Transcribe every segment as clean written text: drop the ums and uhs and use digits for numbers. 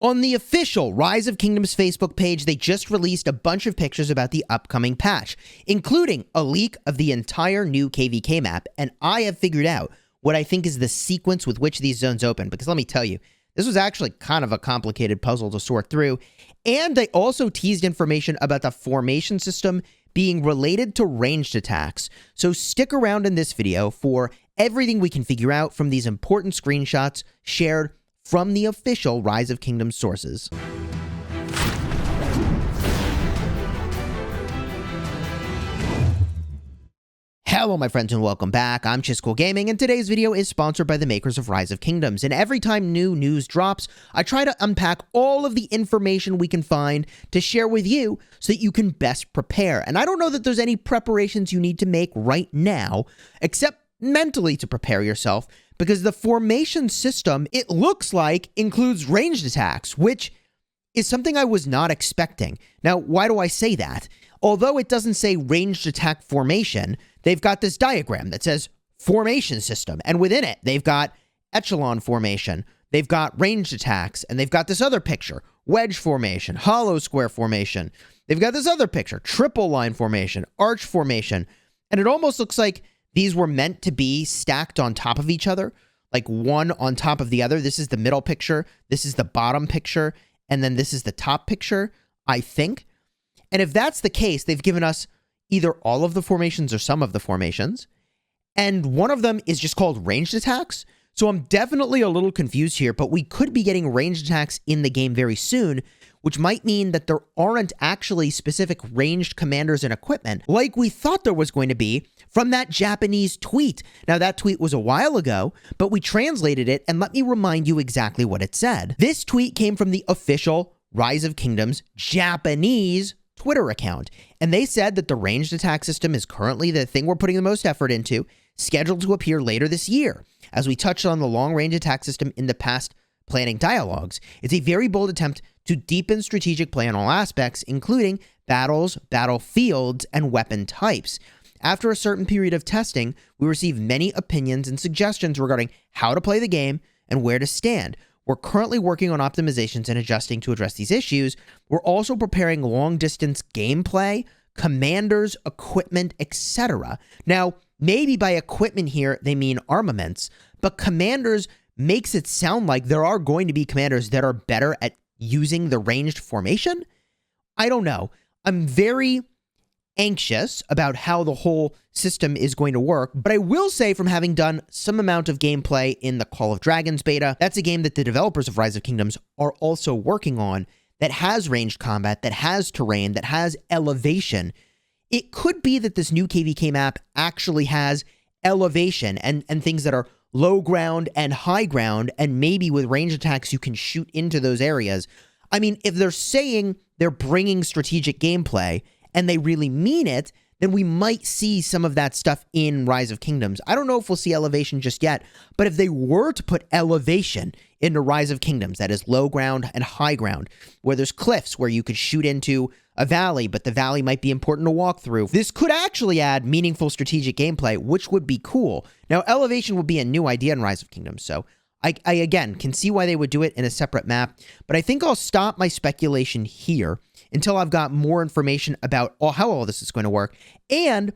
On the official Rise of Kingdoms Facebook page, they just released a bunch of pictures about the upcoming patch, including a leak of the entire new KvK map, and I have figured out what I think is the sequence with which these zones open, because let me tell you, this was actually kind of a complicated puzzle to sort through, and they also teased information about the formation system being related to ranged attacks, so stick around in this video for everything we can figure out from these important screenshots shared from the official Rise of Kingdoms sources. Hello my friends and welcome back, I'm Chisgule Gaming, and today's video is sponsored by the makers of Rise of Kingdoms, and every time new news drops, I try to unpack all of the information we can find to share with you so that you can best prepare. And I don't know that there's any preparations you need to make right now, except mentally to prepare yourself, because the formation system, it looks like, includes ranged attacks, which is something I was not expecting. Now, why do I say that? Although it doesn't say ranged attack formation, they've got this diagram that says formation system, and within it, they've got echelon formation, they've got ranged attacks, and they've got this other picture, wedge formation, hollow square formation. They've got this other picture, triple line formation, arch formation, and it almost looks like these were meant to be stacked on top of each other, like one on top of the other. This is the middle picture, this is the bottom picture, and then this is the top picture, I think. And if that's the case, they've given us either all of the formations or some of the formations, and one of them is just called ranged attacks. So I'm definitely a little confused here, but we could be getting ranged attacks in the game very soon, which might mean that there aren't actually specific ranged commanders and equipment like we thought there was going to be from that Japanese tweet. Now, that tweet was a while ago, but we translated it, and let me remind you exactly what it said. This tweet came from the official Rise of Kingdoms Japanese Twitter account, and they said that the ranged attack system is currently the thing we're putting the most effort into, scheduled to appear later this year. As we touched on the long-range attack system in the past planning dialogues, it's a very bold attempt to deepen strategic play on all aspects, including battles, battlefields, and weapon types. After a certain period of testing, we received many opinions and suggestions regarding how to play the game and where to stand. We're currently working on optimizations and adjusting to address these issues. We're also preparing long-distance gameplay, commanders, equipment, etc. Now, maybe by equipment here, they mean armaments, but commanders makes it sound like there are going to be commanders that are better at using the ranged formation? I don't know. I'm very anxious about how the whole system is going to work, but I will say, from having done some amount of gameplay in the Call of Dragons beta, that's a game that the developers of Rise of Kingdoms are also working on, that has ranged combat, that has terrain, that has elevation. It could be that this new KvK map actually has elevation and things that are low ground and high ground, and maybe with range attacks you can shoot into those areas. I mean, if they're saying they're bringing strategic gameplay and they really mean it, then we might see some of that stuff in Rise of Kingdoms. I don't know if we'll see elevation just yet, but if they were to put elevation into Rise of Kingdoms, that is low ground and high ground, where there's cliffs where you could shoot into a valley, but the valley might be important to walk through, this could actually add meaningful strategic gameplay, which would be cool. Now, elevation would be a new idea in Rise of Kingdoms, so I again can see why they would do it in a separate map, but I think I'll stop my speculation here until I've got more information about how all this is going to work. And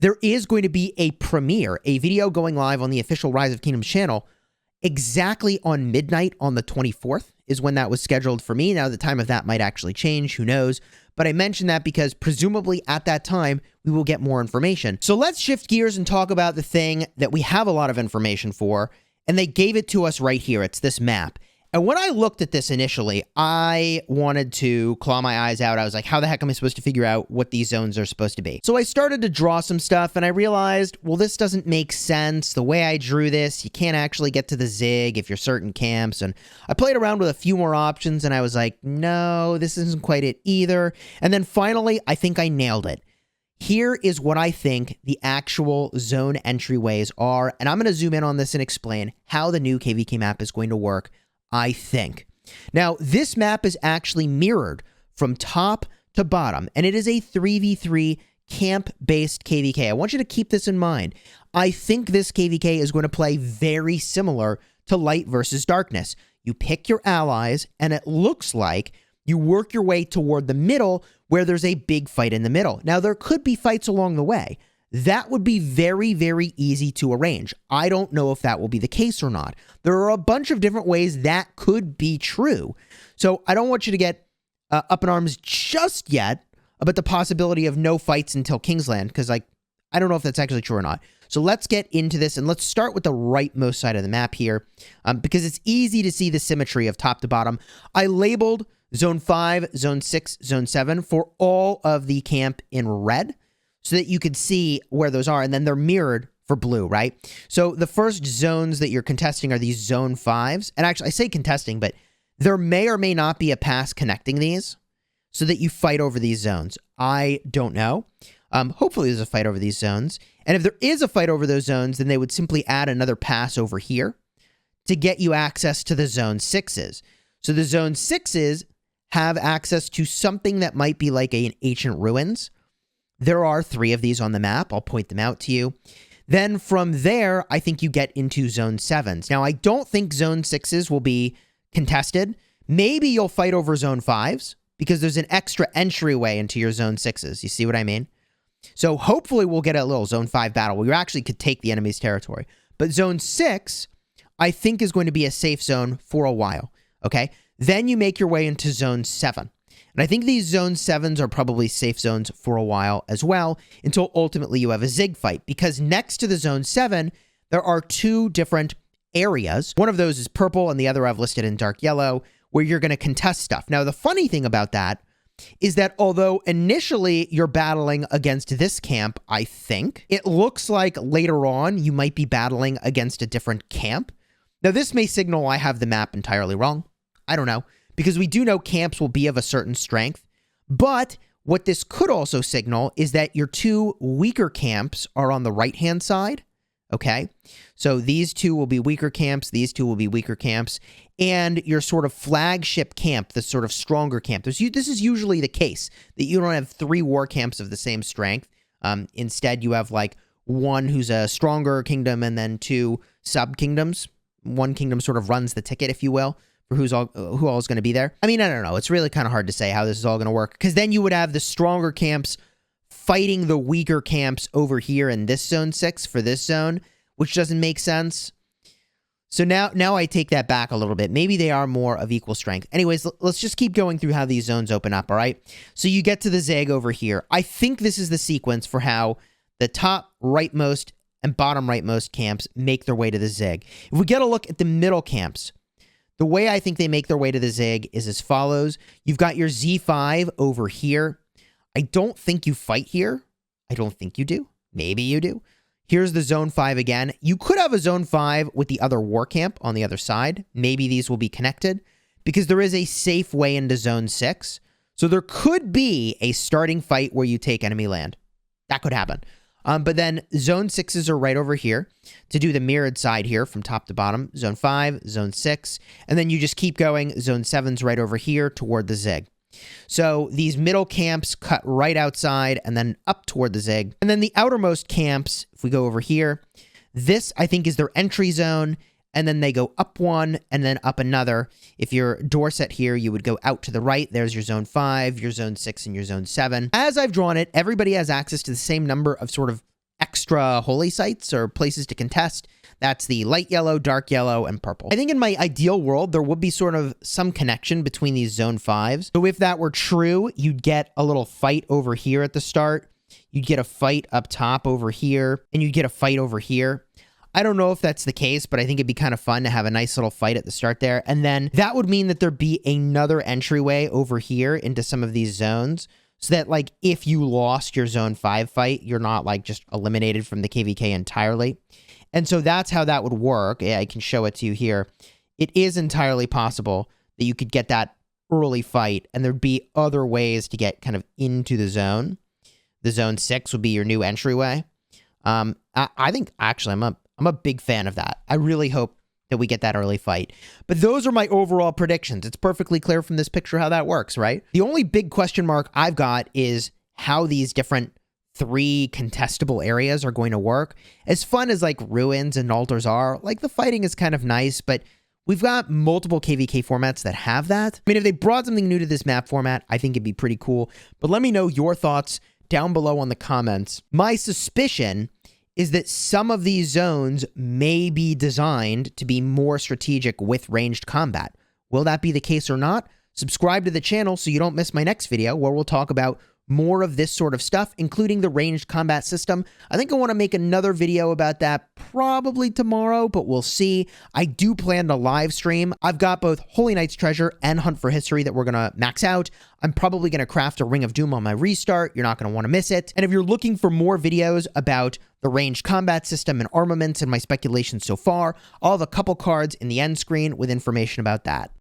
there is going to be a premiere, a video going live on the official Rise of Kingdoms channel exactly on midnight on the 24th is when that was scheduled for me. Now, the time of that might actually change, who knows? But I mentioned that because presumably at that time, we will get more information. So let's shift gears and talk about the thing that we have a lot of information for, and they gave it to us right here. It's this map. And when I looked at this initially, I wanted to claw my eyes out. I was like, how the heck am I supposed to figure out what these zones are supposed to be? So I started to draw some stuff, and I realized, well, this doesn't make sense. The way I drew this, you can't actually get to the zig if you're certain camps. And I played around with a few more options, and I was like, no, this isn't quite it either. And then finally, I think I nailed it. Here is what I think the actual zone entryways are, and I'm going to zoom in on this and explain how the new KvK map is going to work, I think. Now, this map is actually mirrored from top to bottom, and it is a 3v3 camp-based KvK. I want you to keep this in mind. I think this KvK is going to play very similar to Light versus Darkness. you pick your allies, and it looks like you work your way toward the middle where there's a big fight in the middle. Now, there could be fights along the way. That would be very, very easy to arrange. I don't know if that will be the case or not. There are a bunch of different ways that could be true. So I don't want you to get up in arms just yet about the possibility of no fights until Kingsland, because I don't know if that's actually true or not. So let's get into this, and let's start with the rightmost side of the map here, because it's easy to see the symmetry of top to bottom. I labeled Zone 5, Zone 6, Zone 7 for all of the camp in red so that you could see where those are, and then they're mirrored for blue, right? So the first zones that you're contesting are these Zone 5s, and actually I say contesting, but there may or may not be a pass connecting these so that you fight over these zones. I don't know. Hopefully there's a fight over these zones. And if there is a fight over those zones, then they would simply add another pass over here to get you access to the Zone 6s. So the Zone 6s have access to something that might be like an ancient ruins. There are 3 of these on the map. I'll point them out to you. Then from there, I think you get into Zone 7s. Now, I don't think Zone 6s will be contested. Maybe you'll fight over Zone 5s because there's an extra entryway into your Zone 6s. You see what I mean? So hopefully we'll get a little Zone 5 battle where you actually could take the enemy's territory. But Zone 6, I think, is going to be a safe zone for a while, okay? Then you make your way into Zone 7. And I think these Zone 7s are probably safe zones for a while as well, until ultimately you have a Zig fight. Because next to the Zone 7, there are 2 different areas. One of those is purple, and the other I've listed in dark yellow, where you're going to contest stuff. Now, the funny thing about that is that although initially you're battling against this camp, I think, it looks like later on you might be battling against a different camp. Now, this may signal I have the map entirely wrong. I don't know, because we do know camps will be of a certain strength. But what this could also signal is that your 2 weaker camps are on the right-hand side. Okay, so these 2 will be weaker camps, these 2 will be weaker camps, and your sort of flagship camp, the sort of stronger camp. This is usually the case, that you don't have 3 war camps of the same strength. Instead, you have like one who's a stronger kingdom and then 2 sub-kingdoms. One kingdom sort of runs the ticket, if you will, for who all is going to be there. I mean, I don't know. It's really kind of hard to say how this is all going to work, because then you would have the stronger camps fighting the weaker camps over here in this Zone 6 for this zone, which doesn't make sense. So now I take that back a little bit. Maybe they are more of equal strength. Anyways, let's just keep going through how these zones open up, all right? So you get to the Zig over here. I think this is the sequence for how the top rightmost and bottom rightmost camps make their way to the Zig. If we get a look at the middle camps, the way I think they make their way to the Zig is as follows. You've got your Z5 over here. I don't think you fight here. I don't think you do. Maybe you do. Here's the Zone 5 again. You could have a Zone 5 with the other war camp on the other side. Maybe these will be connected because there is a safe way into Zone 6. So there could be a starting fight where you take enemy land. That could happen. But then Zone 6s are right over here to do the mirrored side here from top to bottom. Zone 5, Zone 6, and then you just keep going. Zone 7's right over here toward the Zig. So these middle camps cut right outside and then up toward the Zig. And then the outermost camps, if we go over here, this I think is their entry zone. And then they go up one and then up another. If you're Dorset here, you would go out to the right. There's your Zone 5, your Zone 6, and your Zone 7. As I've drawn it, everybody has access to the same number of sort of extra holy sites or places to contest. That's the light yellow, dark yellow, and purple. I think in my ideal world, there would be sort of some connection between these Zone 5s. So if that were true, you'd get a little fight over here at the start. You'd get a fight up top over here, and you'd get a fight over here. I don't know if that's the case, but I think it'd be kind of fun to have a nice little fight at the start there. And then that would mean that there'd be another entryway over here into some of these zones. So that, like, if you lost your Zone 5 fight, you're not, like, just eliminated from the KvK entirely. And so that's how that would work. Yeah, I can show it to you here. It is entirely possible that you could get that early fight, and there'd be other ways to get kind of into the zone. The Zone 6 would be your new entryway. I think, actually, I'm a big fan of that. I really hope that we get that early fight. But those are my overall predictions. It's perfectly clear from this picture how that works, right? The only big question mark I've got is how these different 3 contestable areas are going to work. As fun as like ruins and altars are, like the fighting is kind of nice, but We've got multiple KvK formats that have that. I mean, if they brought something new to this map format, I think it'd be pretty cool. But let me know your thoughts down below on the comments. My suspicion is that some of these zones may be designed to be more strategic with ranged combat. Will that be the case or not? Subscribe to the channel so you don't miss my next video where we'll talk about more of this sort of stuff, including the ranged combat system. I think I want to make another video about that probably tomorrow, but we'll see. I do plan to live stream. I've got both Holy Knight's Treasure and Hunt for History that we're going to max out. I'm probably going to craft a Ring of Doom on my restart. You're not going to want to miss it. And if you're looking for more videos about the ranged combat system and armaments and my speculations so far, I'll have a couple cards in the end screen with information about that.